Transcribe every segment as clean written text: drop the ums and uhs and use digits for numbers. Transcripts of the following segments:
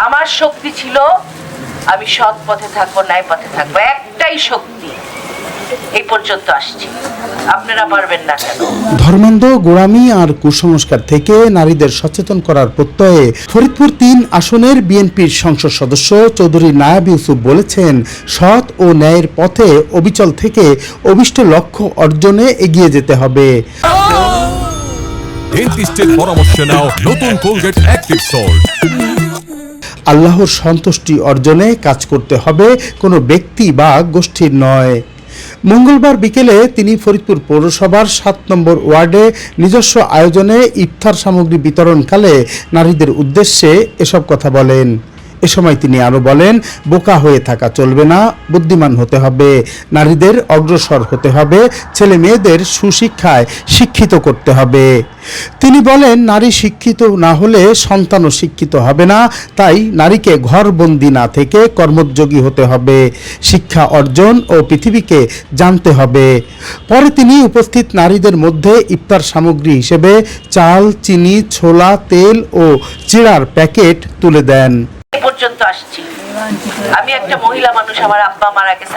আমার শক্তি ছিল আমি সৎ পথে থাকবো, ন্যায় পথে থাকবো, একটাই শক্তি। এই পর্যন্ত আসছি, আপনারা পারবেন না কেন? ধর্মান্ধ, গোঁড়ামি আর কুসংস্কার থেকে নারীদের সচেতন করার প্রত্যয়ে ফরিদপুর ৩ আসনের বিএনপির সংসদ সদস্য চৌধুরী নায়াব ইউসুফ বলেছেন, সৎ ও ন্যায়ের পথে অবিচল থেকে অভিষ্ট লক্ষ্য অর্জনে এগিয়ে যেতে হবে। ডেন্টিস্টের পরামর্শ নাও নতুন কোলগেট অ্যাক্টিভ সল্ট। আল্লাহর সন্তুষ্টি অর্জনে কাজ করতে হবে, কোনো ব্যক্তি বা গোষ্ঠীর নয়। মঙ্গলবার বিকেলে তিনি ফরিদপুর পৌরসভার ৭ নম্বর ওয়ার্ডে নিজস্ব আয়োজনে ইফতার সামগ্রী বিতরণকালে নারীদের উদ্দেশ্যে এসব কথা বলেন। এ সময় তিনি আরও বলেন, বোকা হয়ে থাকা চলবে না, বুদ্ধিমান হতে হবে, নারীদের অগ্রসর হতে হবে, ছেলে মেয়েদের সুশিক্ষায় শিক্ষিত করতে হবে। তিনি বলেন, নারী শিক্ষিত না হলে সন্তানও শিক্ষিত হবে না, তাই নারীকে ঘরবন্দি না থেকে কর্মোদ্যোগী হতে হবে, শিক্ষা অর্জন ও পৃথিবীকে জানতে হবে। পরে তিনি উপস্থিত নারীদের মধ্যে ইফতার সামগ্রী হিসেবে চাল, চিনি, ছোলা, তেল ও চিড়ার প্যাকেট তুলে দেন। পর্যন্ত আসছি, আমি একটা মহিলা মানুষ, আমার আব্বা মারা গেছে,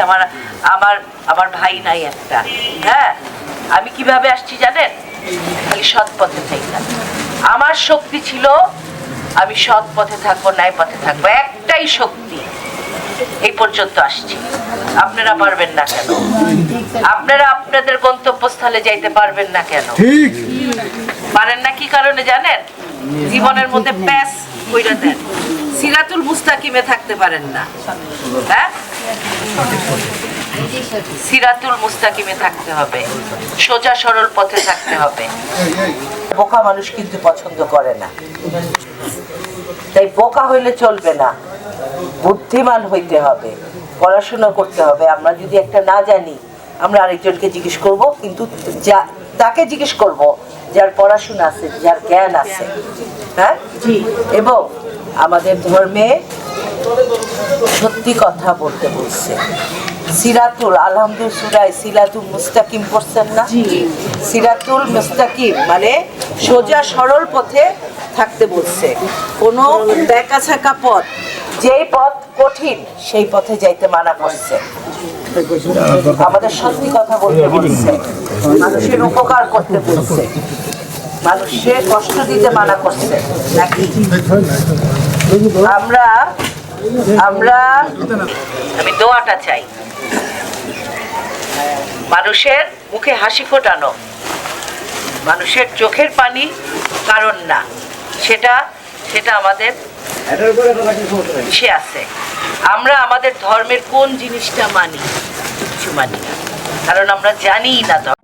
আমার ভাই নাই একটা। হ্যাঁ, আমি কিভাবে আসছি জানেন? খালি সৎ পথে থাকতাম। আমার শক্তি ছিল আমি সৎ পথে থাকবো, ন্যায় পথে থাকবো, একটাই শক্তি। এই পর্যন্ত আসছি, আপনারা পারবেন না কেন? আপনারা আপনাদের গন্তব্যস্থলে যাইতে পারবেন না কেন? ঠিক পারেন না কি কারণে জানেন? জীবনের মধ্যে প্যাস কইরা দেন, সিরাতুল মুস্তাকিমে থাকতে পারেন না। হ্যাঁ, সিরাতুল মুস্তাকিমে থাকতে হবে, সোজা সরল পথে থাকতে হবে। বোকা মানুষ কিন্তু পছন্দ করে না, তাই বোকা হইলে চলবে না, বুদ্ধিমান হইতে হবে, পড়াশোনা করতে হবে। আমরা যদি একটা না জানি, আমরা আরেকজনকে জিজ্ঞেস করব, কিন্তু তাকে জিজ্ঞেস করব যার পড়াশোনা আছে, যার জ্ঞান আছে। হ্যাঁ, এবং আমাদের ধর্মে সত্যি কথা বলতে বলছে। সিরাতুল, আলহামদুলিল্লাহ সূরায় সিরাতুল মুস্তাকিম পড়ছেন না? সিরাতুল মুস্তাকিম মানে সোজা সরল পথে থাকতে বলছে। কোনো ব্যাকাছাকা পথ, যেই পথ কঠিন সেই পথে যাইতে মানা করছে। আমাদের সত্যি কথা বলতে বলছে, মানুষের উপকার করতে বলছে, মানুষের কষ্ট দিতে মানা করছে নাকি? আমি দোয়াটা চাই, মানুষের মুখে হাসি ফোটানো, মানুষের চোখের পানি কারণ না, সেটা আমাদের সে আছে। আমরা আমাদের ধর্মের কোন জিনিসটা মানি? কিছু মানি না, কারণ আমরা জানি না ধর্ম।